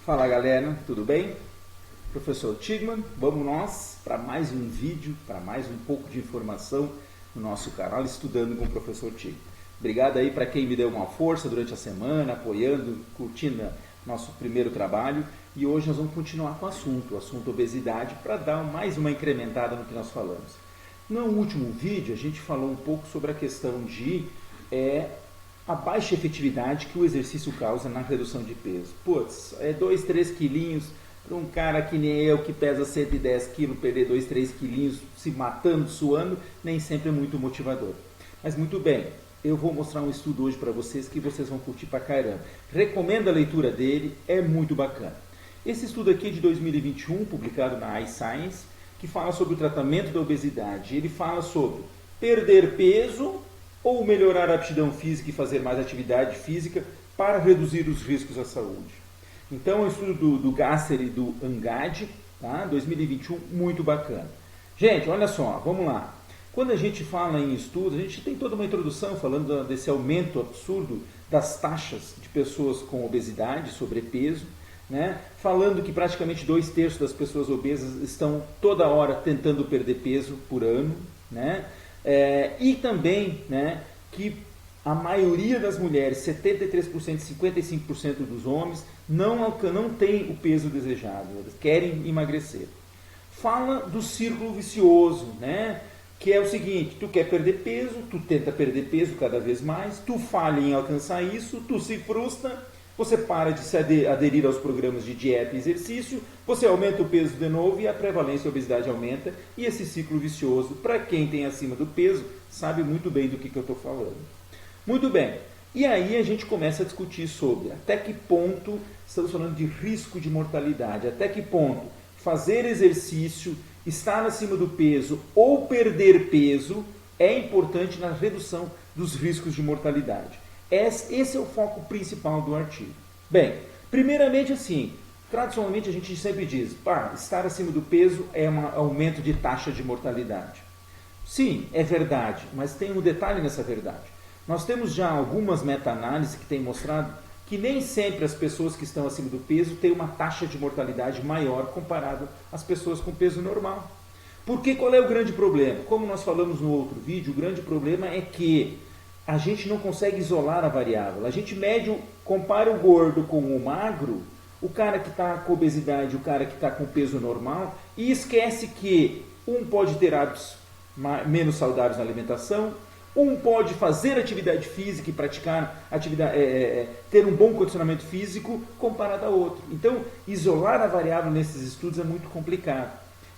Fala galera, tudo bem? Professor Tigman, vamos nós para mais um vídeo, para mais um pouco de informação no nosso canal Estudando com o Professor Tigman. Obrigado aí para quem me deu uma força durante a semana, apoiando, curtindo nosso primeiro trabalho. E hoje nós vamos continuar com o assunto obesidade, para dar mais uma incrementada no que nós falamos. No último vídeo a gente falou um pouco sobre a questão de a baixa efetividade que o exercício causa na redução de peso. Putz, 2, 3 quilinhos para um cara que nem eu, que pesa 110 quilos, perder 2, 3 quilinhos se matando, suando, nem sempre é muito motivador. Mas muito bem, eu vou mostrar um estudo hoje para vocês que vocês vão curtir pra caramba. Recomendo a leitura dele, é muito bacana. Esse estudo aqui é de 2021, publicado na iScience, que fala sobre o tratamento da obesidade. Ele fala sobre perder peso ou melhorar a aptidão física e fazer mais atividade física para reduzir os riscos à saúde. Então, é um estudo do Gasser e do Angadji, tá? 2021, muito bacana. Gente, olha só, vamos lá. Quando a gente fala em estudos, a gente tem toda uma introdução falando desse aumento absurdo das taxas de pessoas com obesidade, sobrepeso, né? Falando que praticamente 2/3 das pessoas obesas estão toda hora tentando perder peso por ano, né? E também, né, que a maioria das mulheres, 73%, 55% dos homens, não tem o peso desejado, eles querem emagrecer. Fala do círculo vicioso, né, que é o seguinte: tu quer perder peso, tu tenta perder peso cada vez mais, tu falha em alcançar isso, tu se frustra, você para de se aderir aos programas de dieta e exercício, você aumenta o peso de novo e a prevalência da obesidade aumenta. E esse ciclo vicioso, para quem tem acima do peso, sabe muito bem do que eu estou falando. Muito bem, e aí a gente começa a discutir sobre até que ponto estamos falando de risco de mortalidade, até que ponto fazer exercício, estar acima do peso ou perder peso é importante na redução dos riscos de mortalidade. Esse é o foco principal do artigo. Bem, primeiramente assim, tradicionalmente a gente sempre diz, estar acima do peso é um aumento de taxa de mortalidade. Sim, é verdade, mas tem um detalhe nessa verdade. Nós temos já algumas meta-análises que têm mostrado que nem sempre as pessoas que estão acima do peso têm uma taxa de mortalidade maior comparado às pessoas com peso normal. Porque qual é o grande problema? Como nós falamos no outro vídeo, o grande problema é que a gente não consegue isolar a variável. A gente compara o gordo com o magro, o cara que está com obesidade, o cara que está com peso normal, e esquece que um pode ter hábitos menos saudáveis na alimentação, um pode fazer atividade física e praticar ter um bom condicionamento físico comparado a outro. Então, isolar a variável nesses estudos é muito complicado.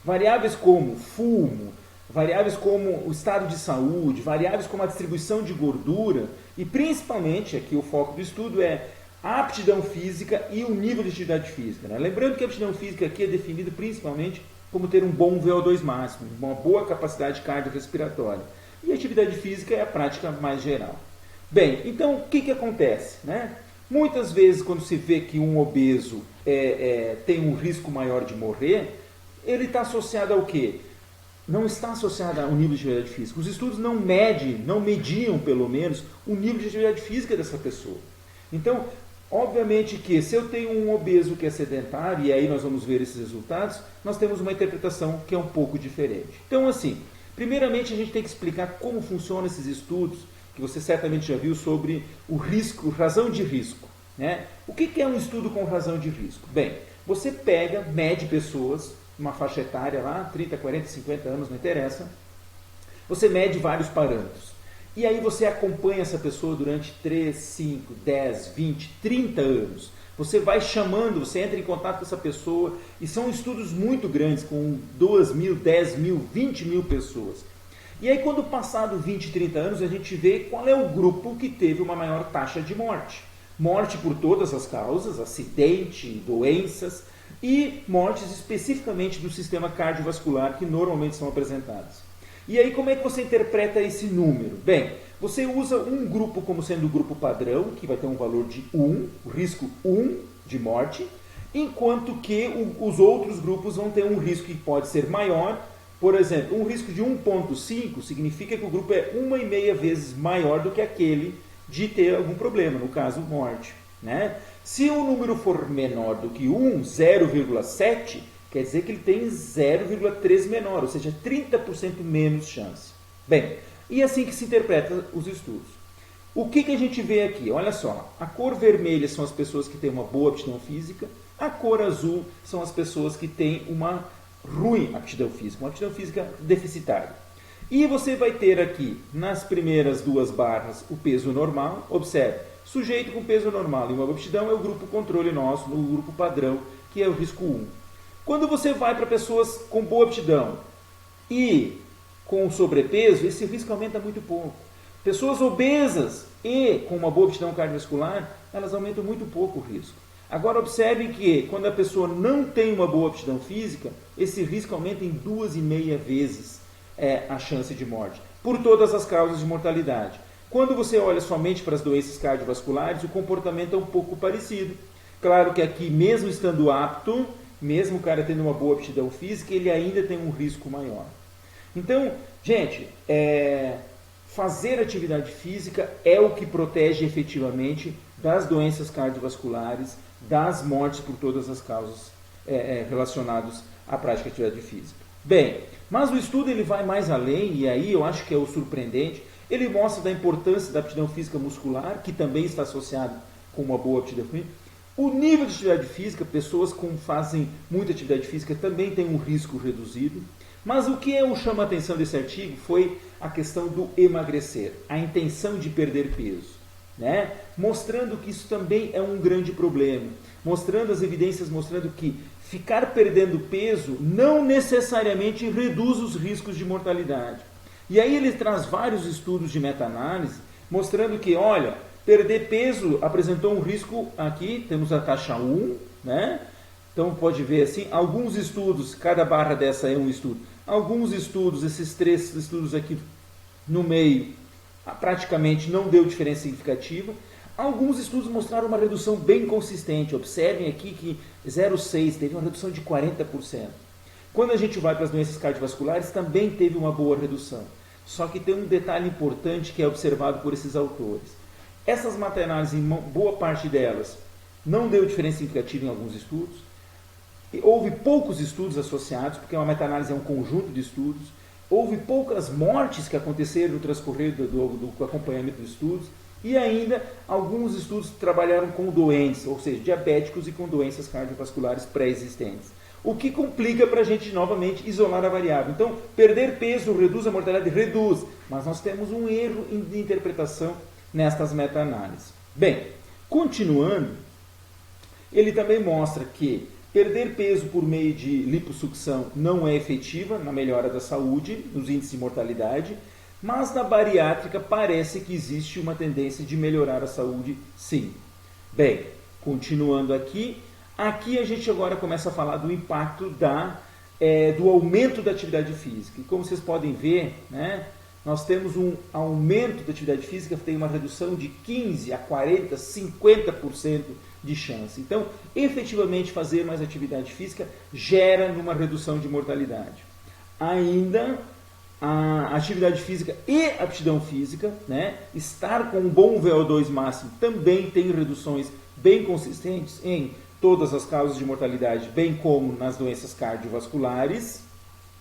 Variáveis como fumo, variáveis como o estado de saúde, variáveis como a distribuição de gordura e principalmente, aqui o foco do estudo é a aptidão física e o nível de atividade física, né? Lembrando que a aptidão física aqui é definida principalmente como ter um bom VO2 máximo, uma boa capacidade cardiorrespiratória. E a atividade física é a prática mais geral. Bem, então o que acontece, né? Muitas vezes quando se vê que um obeso tem um risco maior de morrer, ele está associado ao quê? Não está associada ao nível de atividade física. Os estudos não mediam pelo menos o nível de atividade física dessa pessoa. Então, obviamente que se eu tenho um obeso que é sedentário, e aí nós vamos ver esses resultados, nós temos uma interpretação que é um pouco diferente. Então, assim, primeiramente a gente tem que explicar como funcionam esses estudos, que você certamente já viu sobre o risco, razão de risco, né? O que é um estudo com razão de risco? Bem, você mede pessoas, uma faixa etária lá, 30, 40, 50 anos, não interessa. Você mede vários parâmetros. E aí você acompanha essa pessoa durante 3, 5, 10, 20, 30 anos. Você vai chamando, você entra em contato com essa pessoa, e são estudos muito grandes, com 2.000, 10.000, 20.000 pessoas. E aí quando passado 20, 30 anos, a gente vê qual é o grupo que teve uma maior taxa de morte. Morte por todas as causas, acidente, doenças, e mortes especificamente do sistema cardiovascular que normalmente são apresentadas. E aí como é que você interpreta esse número? Bem, você usa um grupo como sendo o grupo padrão, que vai ter um valor de 1, o risco 1 de morte, enquanto que os outros grupos vão ter um risco que pode ser maior. Por exemplo, um risco de 1,5 significa que o grupo é 1,5 vezes maior do que aquele de ter algum problema, no caso, morte. né? Se o número for menor do que 1, 0,7, quer dizer que ele tem 0,3 menor, ou seja, 30% menos chance. Bem, e assim que se interpreta os estudos. O que a gente vê aqui? Olha só, a cor vermelha são as pessoas que têm uma boa aptidão física, a cor azul são as pessoas que têm uma ruim aptidão física, uma aptidão física deficitária. E você vai ter aqui, nas primeiras duas barras, o peso normal. Observe, sujeito com peso normal e uma boa aptidão é o grupo controle nosso, no grupo padrão, que é o risco 1. Quando você vai para pessoas com boa aptidão e com sobrepeso, esse risco aumenta muito pouco. Pessoas obesas e com uma boa aptidão cardiovascular, elas aumentam muito pouco o risco. Agora observe que quando a pessoa não tem uma boa aptidão física, esse risco aumenta em 2,5 vezes a chance de morte, por todas as causas de mortalidade. Quando você olha somente para as doenças cardiovasculares, o comportamento é um pouco parecido. Claro que aqui, mesmo estando apto, mesmo o cara tendo uma boa aptidão física, ele ainda tem um risco maior. Então, gente, fazer atividade física é o que protege efetivamente das doenças cardiovasculares, das mortes por todas as causas relacionadas à prática de atividade física. Bem, mas o estudo ele vai mais além, e aí eu acho que é o surpreendente. Ele mostra da importância da aptidão física muscular, que também está associado com uma boa aptidão física. O nível de atividade física, pessoas que fazem muita atividade física também têm um risco reduzido. Mas o que eu chamo a atenção desse artigo foi a questão do emagrecer, a intenção de perder peso, né? Mostrando que isso também é um grande problema, mostrando as evidências, mostrando que ficar perdendo peso não necessariamente reduz os riscos de mortalidade. E aí ele traz vários estudos de meta-análise, mostrando que, olha, perder peso apresentou um risco aqui, temos a taxa 1, né? Então pode ver assim, alguns estudos, cada barra dessa é um estudo, alguns estudos, esses 3 estudos aqui no meio, praticamente não deu diferença significativa. Alguns estudos mostraram uma redução bem consistente. Observem aqui que 0,6 teve uma redução de 40%. Quando a gente vai para as doenças cardiovasculares, também teve uma boa redução. Só que tem um detalhe importante que é observado por esses autores. Essas meta-análises, em boa parte delas, não deu diferença significativa em alguns estudos. Houve poucos estudos associados, porque uma meta-análise é um conjunto de estudos. Houve poucas mortes que aconteceram no transcorrer do acompanhamento dos estudos. E ainda, alguns estudos trabalharam com doentes, ou seja, diabéticos e com doenças cardiovasculares pré-existentes. O que complica para a gente, novamente, isolar a variável. Então, perder peso reduz a mortalidade? Reduz. Mas nós temos um erro de interpretação nestas meta-análises. Bem, continuando, ele também mostra que perder peso por meio de lipossucção não é efetiva na melhora da saúde, nos índices de mortalidade, mas na bariátrica parece que existe uma tendência de melhorar a saúde, sim. Bem, continuando aqui a gente agora começa a falar do impacto do aumento da atividade física. E como vocês podem ver, né, nós temos um aumento da atividade física, tem uma redução de 15% a 40%, 50% de chance. Então, efetivamente, fazer mais atividade física gera uma redução de mortalidade. Ainda, a atividade física e aptidão física, né, estar com um bom VO2 máximo também tem reduções bem consistentes em todas as causas de mortalidade, bem como nas doenças cardiovasculares.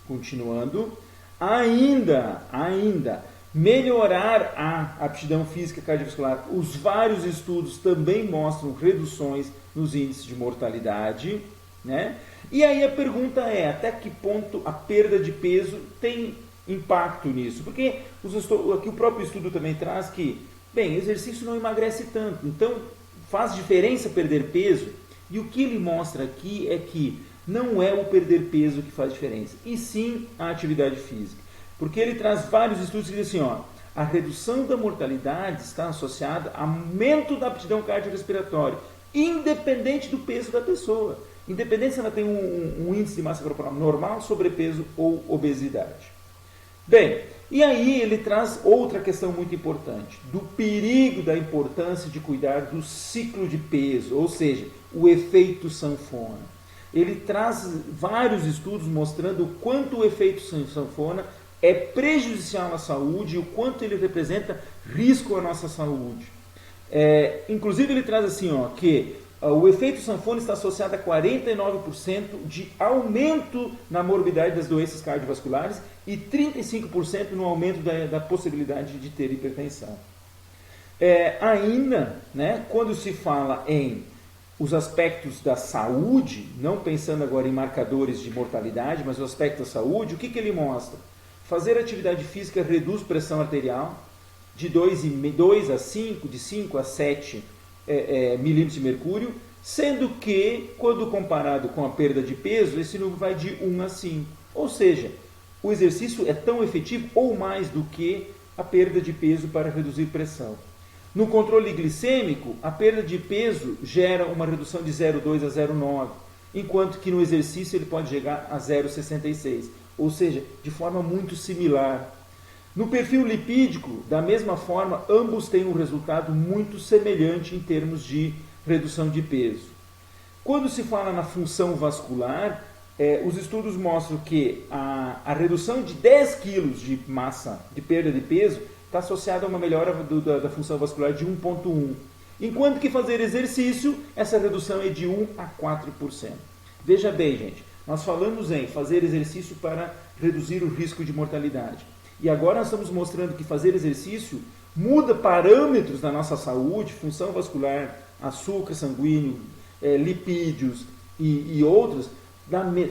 Continuando, ainda melhorar a aptidão física cardiovascular. Os vários estudos também mostram reduções nos índices de mortalidade, né? E aí a pergunta é, até que ponto a perda de peso tem impacto nisso? Porque aqui o próprio estudo também traz que, bem, exercício não emagrece tanto, então faz diferença perder peso? E o que ele mostra aqui é que não é o perder peso que faz diferença, e sim a atividade física. Porque ele traz vários estudos que dizem assim, a redução da mortalidade está associada a aumento da aptidão cardiorrespiratória, independente do peso da pessoa, independente se ela tem um índice de massa corporal normal, sobrepeso ou obesidade. Bem, e aí ele traz outra questão muito importante, do perigo da importância de cuidar do ciclo de peso, ou seja, o efeito sanfona. Ele traz vários estudos mostrando o quanto o efeito sanfona é prejudicial à saúde e o quanto ele representa risco à nossa saúde. Inclusive ele traz assim, ó, que o efeito sanfona está associado a 49% de aumento na morbidade das doenças cardiovasculares e 35% no aumento da possibilidade de ter hipertensão. Ainda, né, quando se fala em os aspectos da saúde, não pensando agora em marcadores de mortalidade, mas o aspecto da saúde, o que ele mostra? Fazer atividade física reduz pressão arterial de 2 a 5, de 5 a 7 milímetros de mercúrio, sendo que, quando comparado com a perda de peso, esse número vai de 1 a 5. Ou seja, o exercício é tão efetivo ou mais do que a perda de peso para reduzir pressão. No controle glicêmico, a perda de peso gera uma redução de 0,2 a 0,9, enquanto que no exercício ele pode chegar a 0,66, ou seja, de forma muito similar. No perfil lipídico, da mesma forma, ambos têm um resultado muito semelhante em termos de redução de peso. Quando se fala na função vascular, os estudos mostram que a redução de 10 kg de massa, de perda de peso, está associada a uma melhora da função vascular de 1,1. Enquanto que fazer exercício, essa redução é de 1 a 4%. Veja bem, gente, nós falamos em fazer exercício para reduzir o risco de mortalidade. E agora nós estamos mostrando que fazer exercício muda parâmetros da nossa saúde, função vascular, açúcar sanguíneo, lipídios e outros,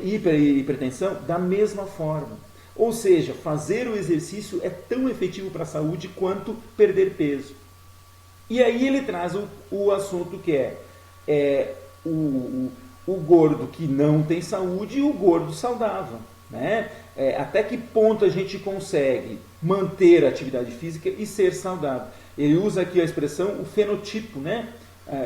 hipertensão, da mesma forma. Ou seja, fazer o exercício é tão efetivo para a saúde quanto perder peso. E aí ele traz o assunto que é o gordo que não tem saúde e o gordo saudável, né? Até que ponto a gente consegue manter a atividade física e ser saudável? Ele usa aqui a expressão, o fenotipo, né?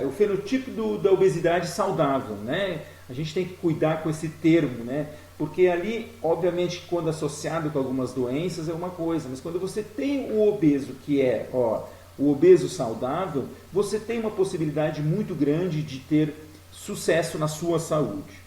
O fenotipo da obesidade saudável, né? A gente tem que cuidar com esse termo, né? Porque ali, obviamente, quando associado com algumas doenças é uma coisa, mas quando você tem o obeso, que é o obeso saudável, você tem uma possibilidade muito grande de ter sucesso na sua saúde.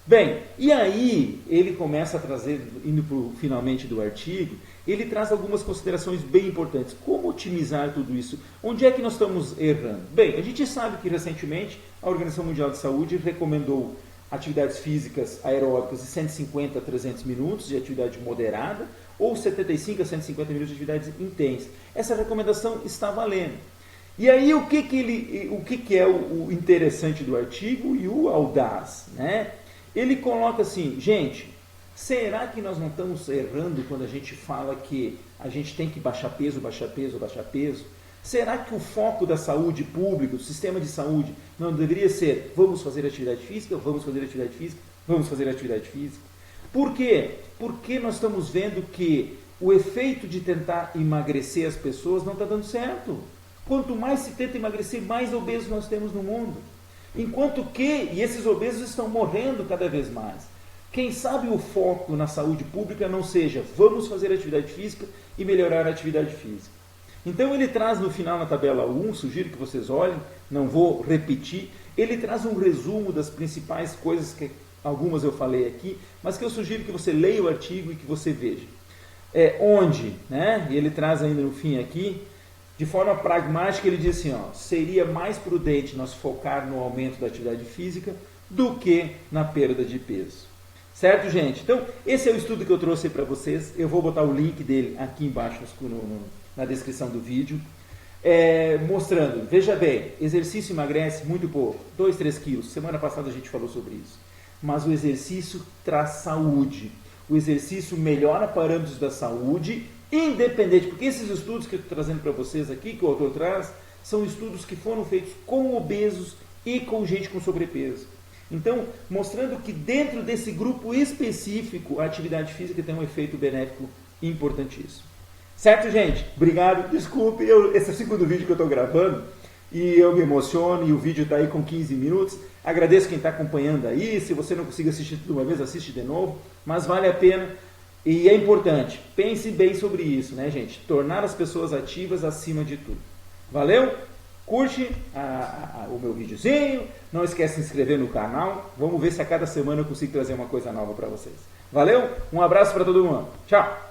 Bem, e aí ele começa a trazer, indo para finalmente do artigo, ele traz algumas considerações bem importantes. Como otimizar tudo isso? Onde é que nós estamos errando? Bem, a gente sabe que recentemente a Organização Mundial de Saúde recomendou atividades físicas aeróbicas de 150 a 300 minutos de atividade moderada ou 75 a 150 minutos de atividade intensa. Essa recomendação está valendo. E aí o que é o interessante do artigo e o audaz, né? Ele coloca assim, gente, será que nós não estamos errando quando a gente fala que a gente tem que baixar peso, baixar peso, baixar peso? Será que o foco da saúde pública, do sistema de saúde, não deveria ser vamos fazer atividade física, vamos fazer atividade física, vamos fazer atividade física? Por quê? Porque nós estamos vendo que o efeito de tentar emagrecer as pessoas não está dando certo. Quanto mais se tenta emagrecer, mais obesos nós temos no mundo. Enquanto que, e esses obesos estão morrendo cada vez mais. Quem sabe o foco na saúde pública não seja vamos fazer atividade física e melhorar a atividade física. Então ele traz no final na tabela 1, sugiro que vocês olhem, não vou repetir, ele traz um resumo das principais coisas que algumas eu falei aqui, mas que eu sugiro que você leia o artigo e que você veja. Onde, né? E ele traz ainda no fim aqui, de forma pragmática, ele diz assim, seria mais prudente nós focar no aumento da atividade física do que na perda de peso. Certo, gente? Então, esse é o estudo que eu trouxe para vocês. Eu vou botar o link dele aqui embaixo na descrição do vídeo. Mostrando, veja bem, exercício emagrece muito pouco, 2, 3 quilos. Semana passada a gente falou sobre isso. Mas o exercício traz saúde. O exercício melhora parâmetros da saúde, independente, porque esses estudos que eu estou trazendo para vocês aqui, que o autor traz, são estudos que foram feitos com obesos e com gente com sobrepeso. Então, mostrando que dentro desse grupo específico, a atividade física tem um efeito benéfico importantíssimo. Certo, gente? Obrigado. Desculpe, esse é o segundo vídeo que eu estou gravando e eu me emociono e o vídeo está aí com 15 minutos. Agradeço quem está acompanhando aí. Se você não conseguir assistir tudo uma vez, assiste de novo. Mas vale a pena e é importante. Pense bem sobre isso, né, gente? Tornar as pessoas ativas acima de tudo. Valeu? Curte o meu videozinho, não esquece de se inscrever no canal. Vamos ver se a cada semana eu consigo trazer uma coisa nova para vocês. Valeu? Um abraço para todo mundo. Tchau!